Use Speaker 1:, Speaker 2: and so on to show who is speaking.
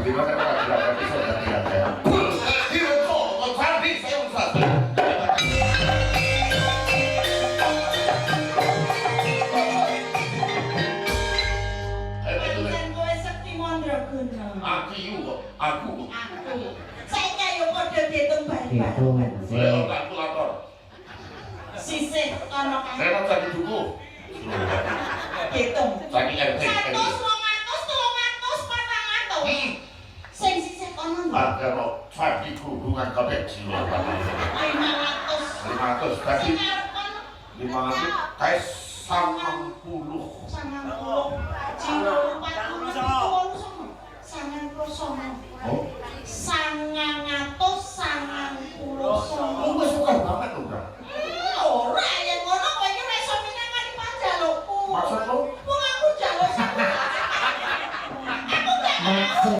Speaker 1: Gimana kalau tidak bisa tidak ya? Tidak kok, tadi saya usah. Aku.
Speaker 2: Saya kayak kode dihitung bareng-bareng.
Speaker 1: Saya kalkulator.
Speaker 2: Sisih ono kan.
Speaker 1: Saya mau cari buku.
Speaker 2: Hitung.
Speaker 1: Cari RT.
Speaker 2: 100, 200, 300, 400. Sing sisih kono.
Speaker 1: Ada mau cari hubungan kabeh jiwa.
Speaker 2: 500.
Speaker 1: 500 tadi. 500 kayak 90.
Speaker 2: 90. Jiwa 400.